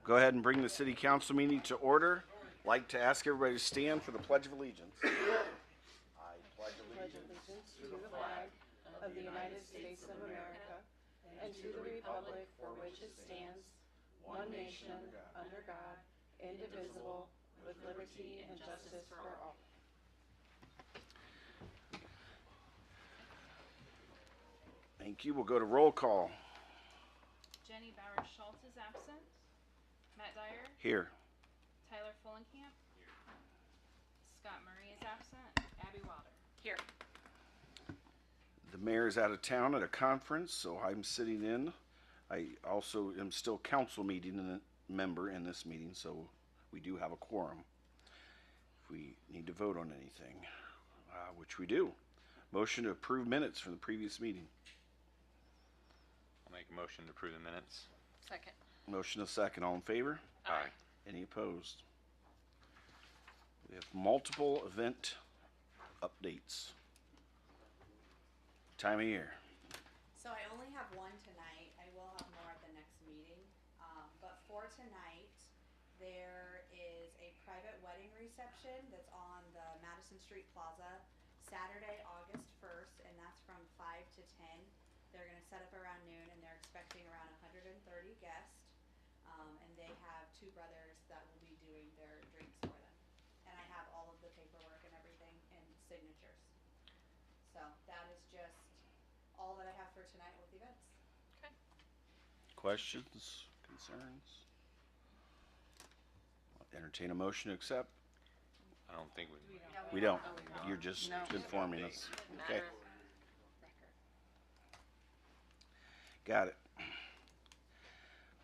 Go ahead and bring the city council meeting to order. Like to ask everybody to stand for the Pledge of Allegiance. I pledge allegiance To the flag of the United States of America and to the republic for which it stands, one nation, under God, indivisible, with liberty and justice for all. Thank you. We'll go to roll call. Jenny Bowers Schultz is absent. Matt Dyer. Here. Tyler Fullenkamp. Here. Scott Murray is absent. Abby Wilder. Here. The mayor is out of town at a conference, so I'm sitting in. I also am still council meeting member in this meeting, so we do have a quorum. If we need to vote on anything, which we do. Motion to approve minutes from the previous meeting. I'll make a motion to approve the minutes. Second. Motion a second. All in favor? Aye. Any opposed? We have multiple event updates. Time of year. So I only have one tonight. I will have more at the next meeting. But for tonight, there is a private wedding reception that's on the Madison Street Plaza, Saturday, August 1st, and that's from 5 to 10. They're going to set up around noon, and they're expecting around 130 guests. And they have two brothers that will be doing their drinks for them. And I have all of the paperwork and everything and signatures. So that is just all that I have for tonight with events. Okay. Questions? Concerns? Entertain a motion to accept? I don't think We don't. You're just informing us. Okay. Got it.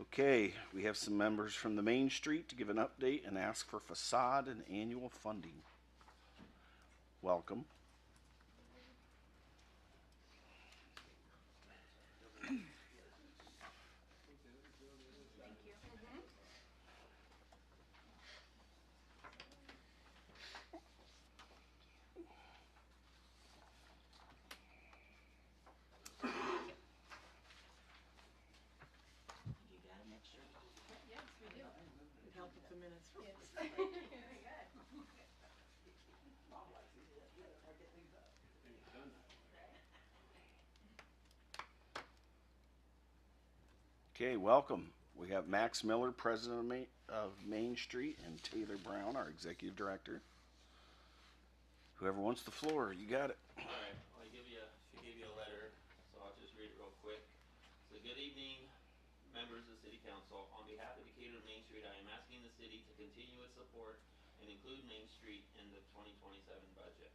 Okay, we have some members from the Main Street to give an update and ask for facade and annual funding. Welcome. Yes, we do. It'd help with the minutes. Yes. Okay, welcome. We have Max Miller, president of Main Street, and Taylor Brown, our executive director. Whoever wants the floor, you got it. All right, well, she gave you a letter, so I'll just read it real quick. So, good evening, members of City Council. On behalf of Decatur Main Street, I am asking the city to continue its support and include Main Street in the 2027 budget.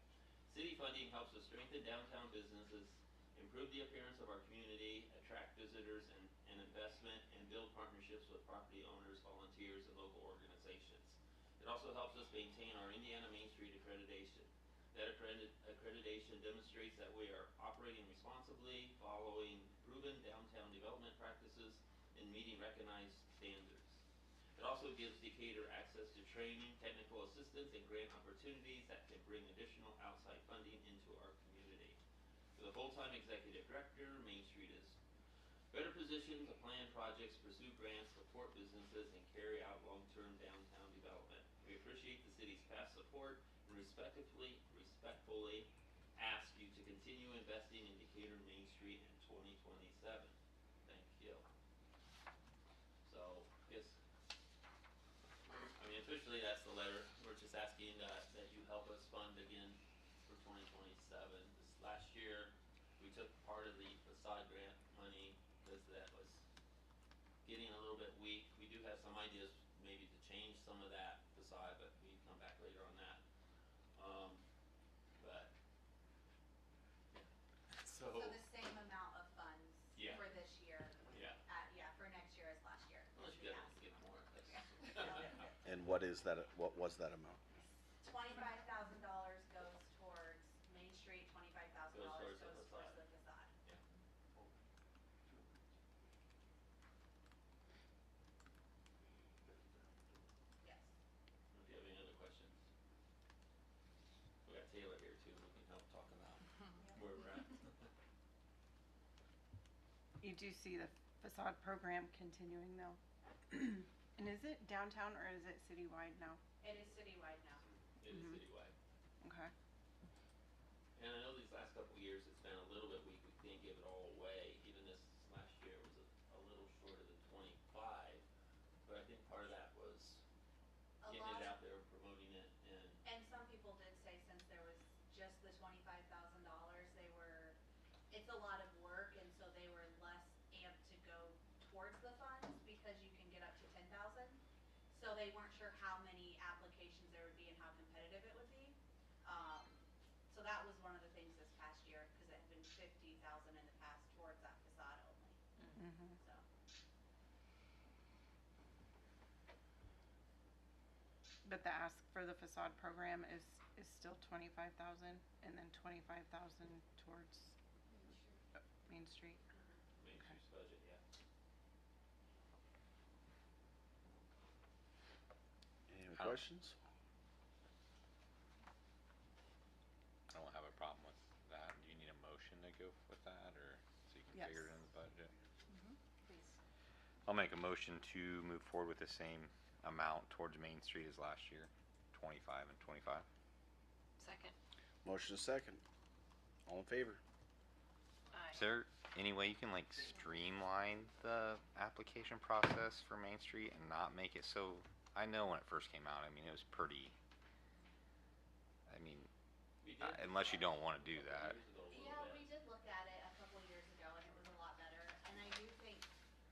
City funding helps us strengthen downtown businesses, improve the appearance of our community, attract visitors and investment, and build partnerships with property owners, volunteers, and local organizations. It also helps us maintain our Indiana Main Street accreditation. That accreditation demonstrates that we are operating responsibly, following proven downtown development practices, and meeting recognized standards. It also gives Decatur access to training, technical assistance, and grant opportunities that can bring additional outside funding into our community. With a full-time executive director, Main Street is better positioned to plan projects, pursue grants, support businesses, and carry out long-term downtown development. We appreciate the city's past support and respectfully ask you to continue investing in Decatur Main Street in 2027. Thank you. So, yes. I mean, officially that's the letter. We're just asking that you help us fund again for 2027. This last year, we took part of the facade grant money because that was getting a little bit weak. We do have some ideas maybe to change some of that facade, but we come back later on that. But yeah. So the same amount of funds Yeah. for this year. Yeah. For next year as last year. Unless you guys get more. And what is that? What was that amount? $25,000 goes towards Main Street. $25,000 goes towards the facade. Yeah. Yes. If you have any other questions. We got Taylor here too. We can help talk about where we're at. You do see the facade program continuing though. And is it downtown or is it citywide now? It is citywide now. It is citywide. Okay. And I know these last couple of years, it's been a little bit weak. We can't give it all away. Even this last year was a little shorter than 25. But I think part of that was A getting lot it of- out there, promoting it, and And some people did say since there was just the $25,000, it's a lot of work, and so they were less amped to go towards the funds because you can get up to 10,000. So they weren't sure how many applications there would be and how competitive it would be. So that was one of the things this past year, because it had been 50,000 in the past towards that facade only, Mm-hmm. so. But the ask for the facade program is still 25,000 and then 25,000 towards Main Street. Main Street's budget, yeah. Any other I don't- questions? I don't have a problem with that. Do you need a motion to go with that, or so you can Yes. figure it in the budget? Please. I'll make a motion to move forward with the same amount towards Main Street as last year, 25 and 25. Second. Motion is second. All in favor? Aye. Is there any way you can like streamline the application process for Main Street and not make it so? I know when it first came out, I mean, it was pretty. I mean, We did. unless you don't want to do a couple that. years ago a little Yeah, bit. we did look at it a couple years ago, and it was a lot better, and I do think,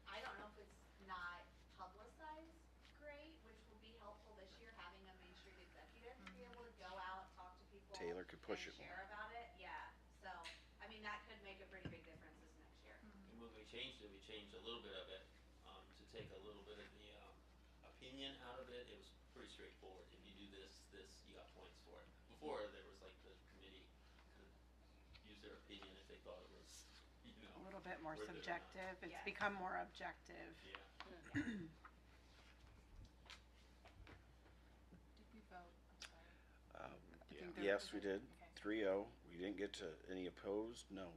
I don't know if it's not publicized great, which will be helpful this year, having a Main Street executive to be able to go out, talk to people. Taylor could push and it more. share about it, yeah, so, I mean, that could make a pretty big difference this next year. And when we changed it, we changed a little bit of it, to take a little bit of the, opinion out of it. It was pretty straightforward. If you do this, you got points for it. Before, there was like the committee could use their opinion if they thought it was, A little bit more worth it or not. subjective. It's Yes. become more objective. Yeah. Did we vote? I'm sorry. I Yeah. think there Yes, we did. Okay. 3-0. We didn't get to any opposed? No.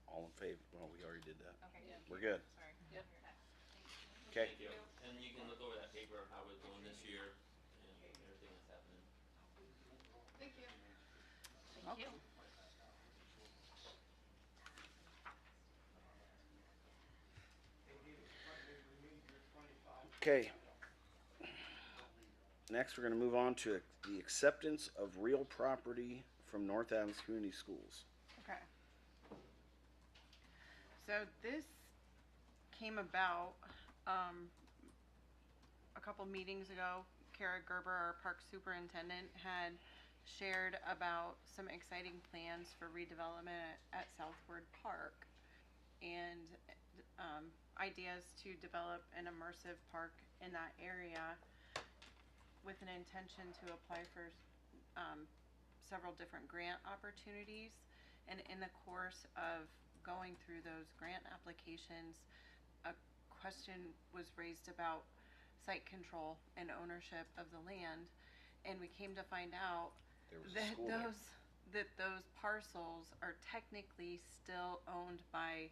All in favor? Well, we already did that. Okay. We're good. Sorry. Yep. Okay. Thank you. And you can look over that paper of how we're doing this year and everything that's happening. Thank you. Thank you. Okay. Next, we're going to move on to the acceptance of real property from North Adams Community Schools. Okay. So this came about a couple meetings ago. Kara Gerber, our park superintendent, had shared about some exciting plans for redevelopment at Southward Park and ideas to develop an immersive park in that area with an intention to apply for several different grant opportunities. And in the course of going through those grant applications, a question was raised about site control and ownership of the land. And we came to find out There was a that school there. those parcels are technically still owned by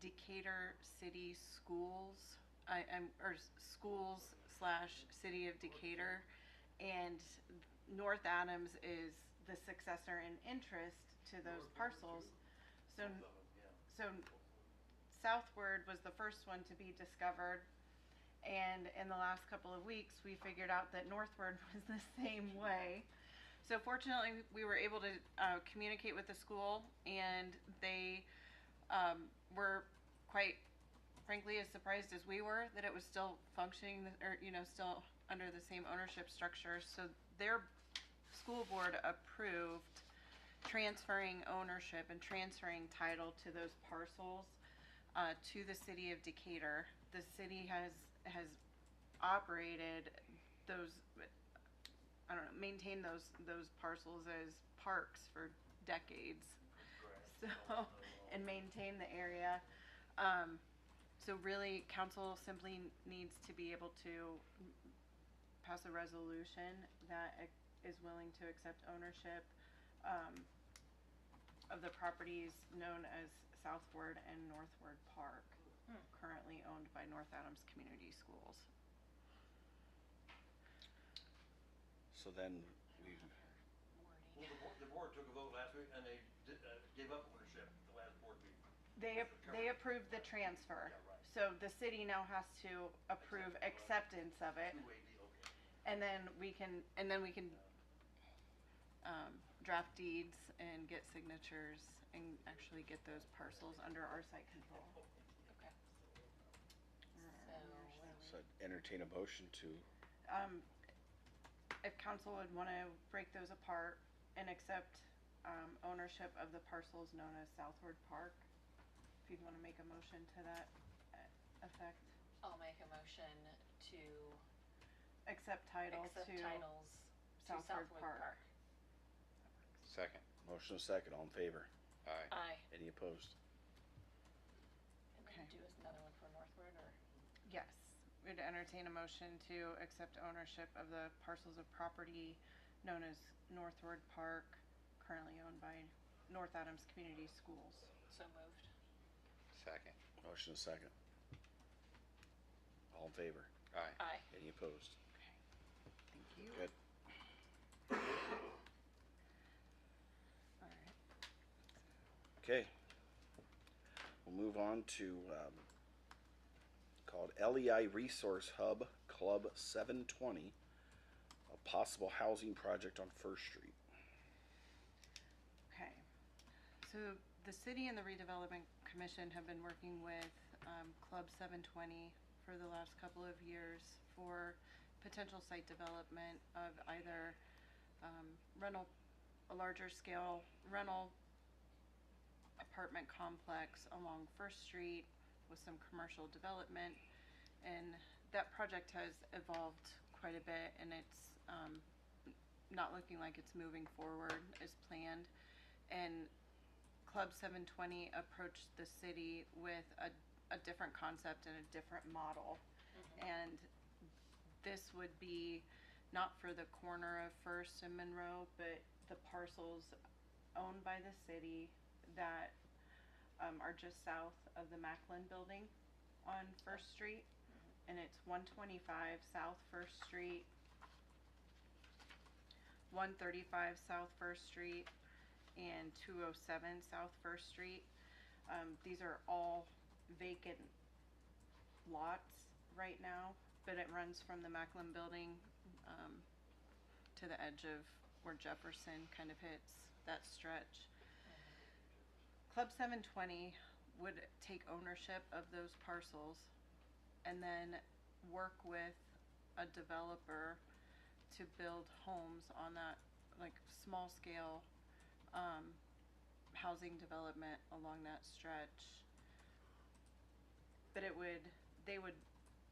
Decatur City Schools, or schools / City of Decatur, and North Adams is the successor in interest to those parcels. So Southward was the first one to be discovered, and in the last couple of weeks we figured out that Northward was the same way. So fortunately we were able to communicate with the school, and they were quite frankly as surprised as we were that it was still functioning, or still under the same ownership structure. So their school board approved transferring ownership and transferring title to those parcels to the city of Decatur. The city has operated those, maintained those parcels as parks for decades. So, and maintain the area. So really, council simply needs to be able to pass a resolution that is willing to accept ownership of the properties known as Southward and Northward Park, currently owned by North Adams Community Schools. So then we, Well, the board took a vote last week and they gave up ownership at the last board meeting. They approved the transfer. Yeah, right. So the city now has to approve acceptance of it, Two-way deal, okay. and then we can draft deeds and get signatures and actually get those parcels under our site control. Okay. so entertain a motion to, If council would want to break those apart and accept ownership of the parcels known as Southward Park, if you'd want to make a motion to that effect, I'll make a motion to accept title accept to titles to Southward Southwood Park. Park. Second. motion and second, all in favor? Aye. Aye. Any opposed? And Okay. then do another one for Northward, or? Yes, we'd entertain a motion to accept ownership of the parcels of property known as Northward Park, currently owned by North Adams Community Schools. So moved. Second. Motion and second. All in favor? Aye. Aye. Any opposed? Thank you. Good. All right. Okay. We'll move on to called LEI Resource Hub Club 720, a possible housing project on First Street. Okay, so the city and the redevelopment commission have been working with Club 720 for the last couple of years for potential site development of either a larger scale rental apartment complex along First Street with some commercial development, and that project has evolved quite a bit, and it's not looking like it's moving forward as planned. And Club 720 approached the city with a different concept and a different model, and this would be not for the corner of First and Monroe, but the parcels owned by the city that are just south of the Macklin building on First Street, and it's 125 South First Street, 135 South First Street, and 207 South First Street. These are all vacant lots right now, but it runs from the Macklin building to the edge of where Jefferson kind of hits that stretch. Club 720 would take ownership of those parcels and then work with a developer to build homes on that, like small scale housing development along that stretch. But they would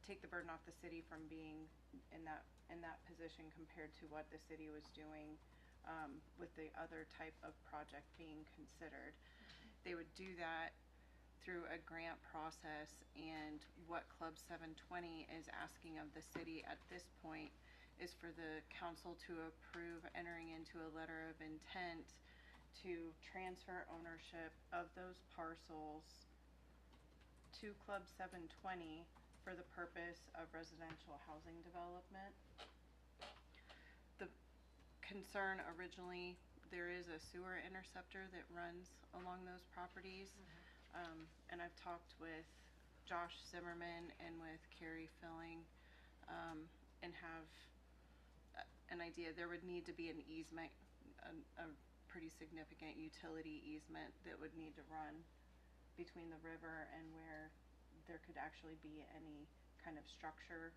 take the burden off the city from being in that position compared to what the city was doing with the other type of project being considered. They would do that through a grant process, and what Club 720 is asking of the city at this point is for the council to approve entering into a letter of intent to transfer ownership of those parcels to Club 720 for the purpose of residential housing development. The concern originally, there is a sewer interceptor that runs along those properties. And I've talked with Josh Zimmerman and with Carrie Filling and have an idea. There would need to be an easement, a pretty significant utility easement that would need to run between the river and where there could actually be any kind of structure,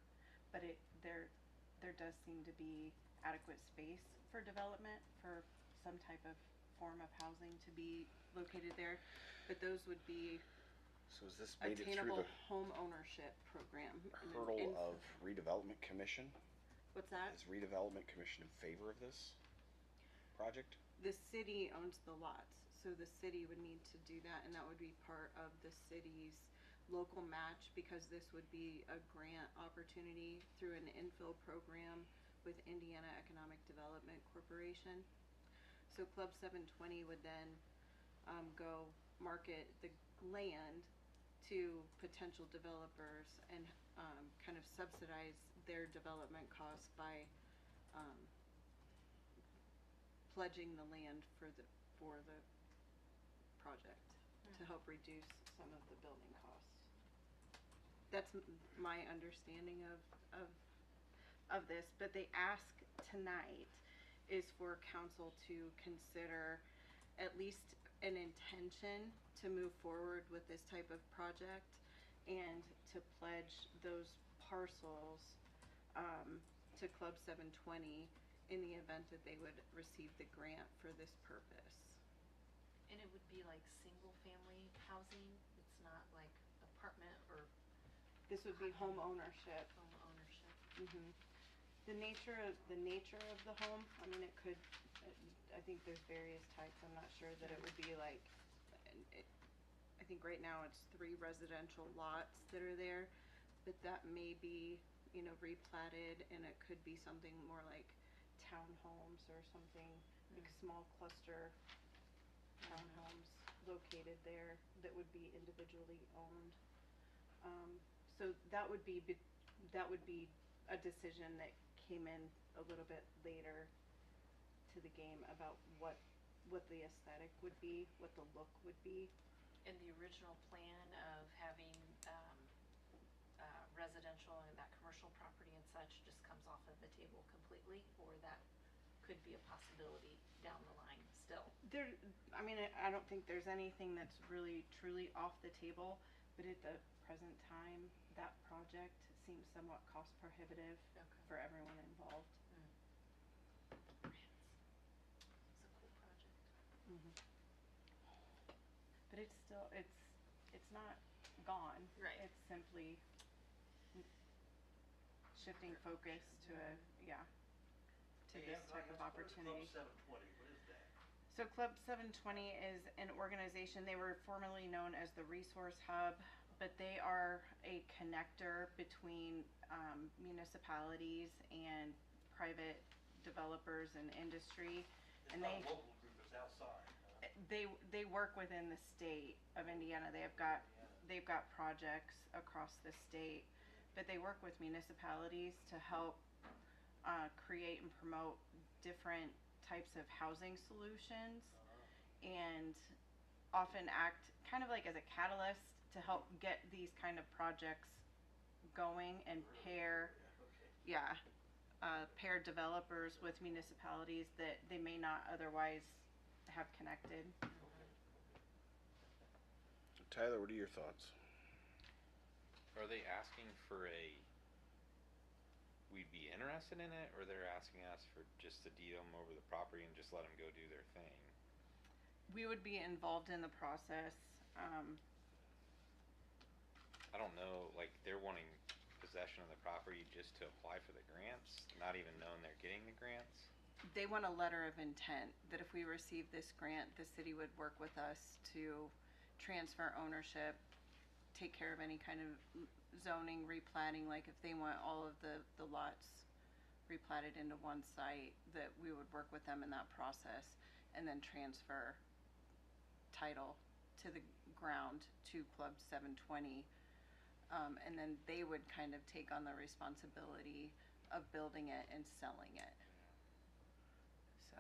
but there does seem to be adequate space for development for some type of form of housing to be located there, but those would be So has this made it through attainable the home ownership program. hurdle of redevelopment commission? What's that? Is redevelopment commission in favor of this project? The city owns the lots, so the city would need to do that, and that would be part of the city's local match, because this would be a grant opportunity through an infill program with Indiana Economic Development Corporation. So Club 720 would then go market the land to potential developers and kind of subsidize their development costs by pledging the land for the project to help reduce some of the building costs. That's my understanding of this, but they ask tonight is for council to consider at least an intention to move forward with this type of project and to pledge those parcels to Club 720 in the event that they would receive the grant for this purpose. And it would be like single family housing, it's not like apartment or This would be home ownership. home ownership. Mm-hmm. The nature of the home, I mean, it could, I think there's various types. I'm not sure that it would be like, I think right now it's 3 residential lots that are there, but that may be, replatted, and it could be something more like townhomes or something, like small cluster townhomes located there that would be individually owned. So that would be a decision that came in a little bit later to the game about what the aesthetic would be, what the look would be. And the original plan of having residential and that commercial property and such just comes off of the table completely, or that could be a possibility down the line still? I don't think there's anything that's really truly off the table, but at the present time, that project seems somewhat cost prohibitive for everyone involved. Grants. It's a cool project. Mm-hmm. But it's still, it's not gone. Right. It's simply shifting focus to this type of opportunity. Club 720, what is that? So Club 720 is an organization, they were formerly known as the Resource Hub, but they are a connector between municipalities and private developers and industry. It's And not a local group, it's outside, huh? they work within the state of Indiana. They've got projects across the state, but they work with municipalities to help create and promote different types of housing solutions, and often act kind of like as a catalyst to help get these kind of projects going and pair developers with municipalities that they may not otherwise have connected. Tyler, what are your thoughts? Are they asking for we'd be interested in it, or they're asking us for just to deed them over the property and just let them go do their thing? We would be involved in the process. I don't know, like they're wanting possession of the property just to apply for the grants, not even knowing they're getting the grants? They want a letter of intent that if we receive this grant, the city would work with us to transfer ownership, take care of any kind of zoning replatting, like if they want all of the lots replatted into one site, that we would work with them in that process and then transfer title to the ground to Club 720. And then they would kind of take on the responsibility of building it and selling it. So.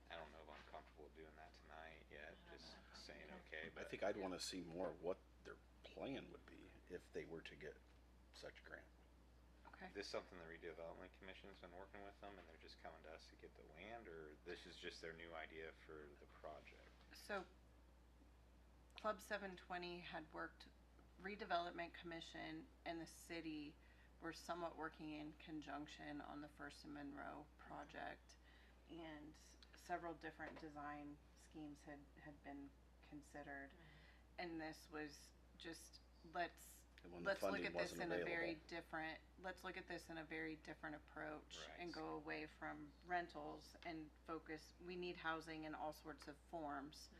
I don't know if I'm comfortable doing that tonight yet, just saying okay, I but think I'd want to see more of what their plan would be if they were to get such a grant. Okay. Is this something the redevelopment commission's been working with them and they're just coming to us to get the land, or this is just their new idea for the project? So Club 720 had worked, Redevelopment Commission and the city were somewhat working in conjunction on the First and Monroe project, and several different design schemes had been considered. And this was just, let's And when the look funding at this wasn't in a very available. different, let's look at this in a very different approach. Right. And go away from rentals and focus, we need housing in all sorts of forms.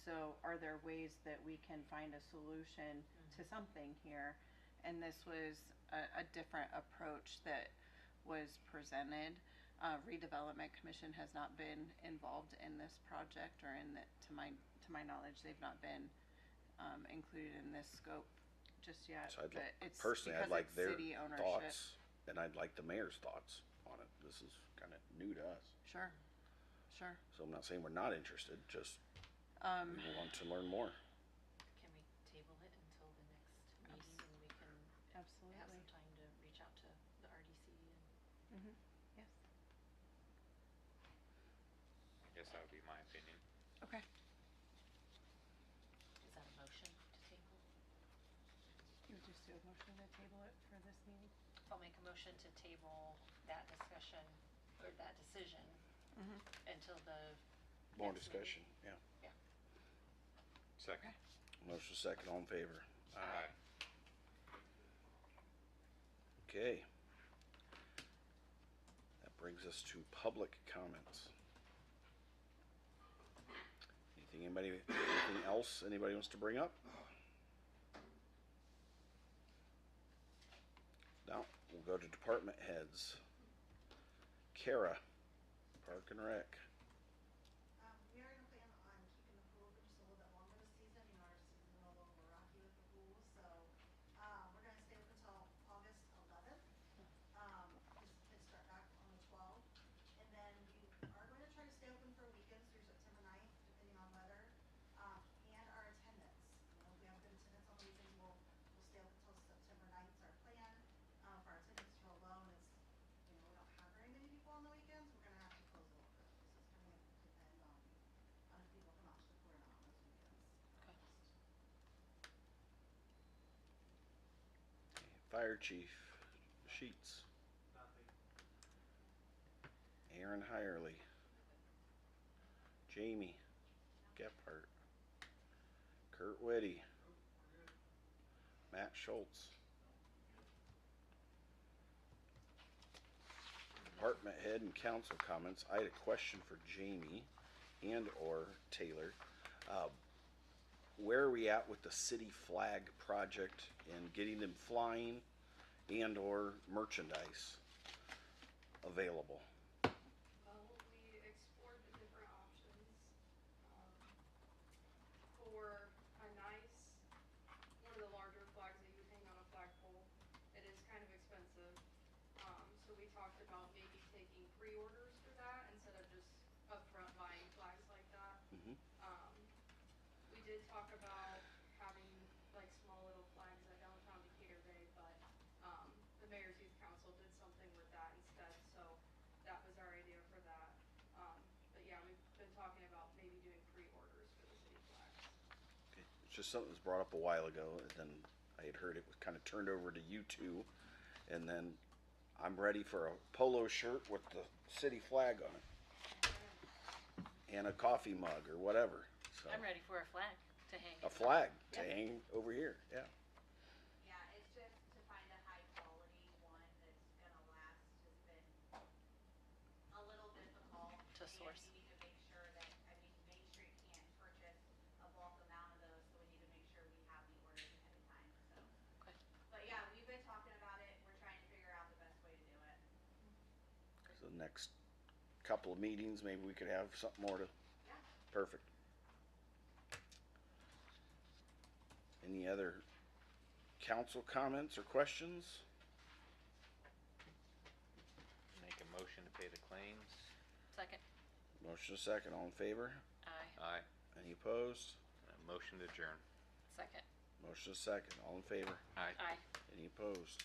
So are there ways that we can find a solution to something here? And this was a different approach that was presented. Redevelopment Commission has not been involved in this project, or to my knowledge, they've not been included in this scope just yet. So But it's personally, I'd because like it's their city ownership. thoughts, and I'd like the mayor's thoughts on it. This is kind of new to us. Sure. So I'm not saying we're not interested, just Um, we want to learn more. Can we table it until the next meeting and we can have absolutely. some time to reach out to the RDC and Mm-hmm. Yes. I guess that would be my opinion. Okay. is that a motion to table? You would just do a motion to table it for this meeting? I'll make a motion to table that discussion or that decision Mm-hmm. until the More next meeting. discussion, yeah. Second. Motion second, all in favor? Aye. Okay. That brings us to public comments. Anything else anybody wants to bring up? Now, we'll go to department heads. Kara, Park and Rec. We are gonna plan on keeping the pool open just a little bit longer this season, you know, our season's a little rocky with the pool, so, we're gonna stay open until August 11th. Because kids start back on the 12th, and then we are going to try to stay open for weekends through September 9th, depending on weather, and our attendance. You know, if we have good attendance on the weekends, we'll stay open until September 9th is our plan. For our attendance to roll low, and it's, you know, we don't have very many people on the weekends, we're gonna have to close a little bit. So it's gonna depend on if people come out to the pool or not on those weekends. Fire Chief Sheets. Aaron Hirely. Jamie Gephardt. Kurt Whitty. Matt Schultz. Department head and council comments. I had a question for Jamie and or Taylor. Where are we at with the city flag project and getting them flying and or merchandise available? Well, we explored the different options, for a nice, one of the larger flags that you would hang on a flagpole. It is kind of expensive, so we talked about maybe taking pre-orders for that instead of just upfront buying flags like that. Mhm. We did talk about having like small little flags at downtown Decatur Bay, but, the Mayor's Youth Council did something with that instead, so that was our idea for that. But yeah, we've been talking about maybe doing pre-orders for the city flags. Okay. It's just something that was brought up a while ago, and then I had heard it was kind of turned over to you two, and then I'm ready for a polo shirt with the city flag on it and a coffee mug or whatever. So I'm ready for a flag to hang. a flag to Yep. hang over here. Yeah. Yeah, it's just to find a high quality one that's gonna last has been a little difficult. To source. And we need to make sure that, I mean, Main Street can't purchase a bulk amount of those, so we need to make sure we have the orders ahead of time, so. Okay. But yeah, we've been talking about it, we're trying to figure out the best way to do it. So the next couple of meetings, maybe we could have something more to. Yeah. Perfect. Any other council comments or questions? Make a motion to pay the claims. Second. Motion a second. All in favor? Aye. Aye. Any opposed? And a motion to adjourn. Second. Motion a second. All in favor? Aye. Aye. Any opposed?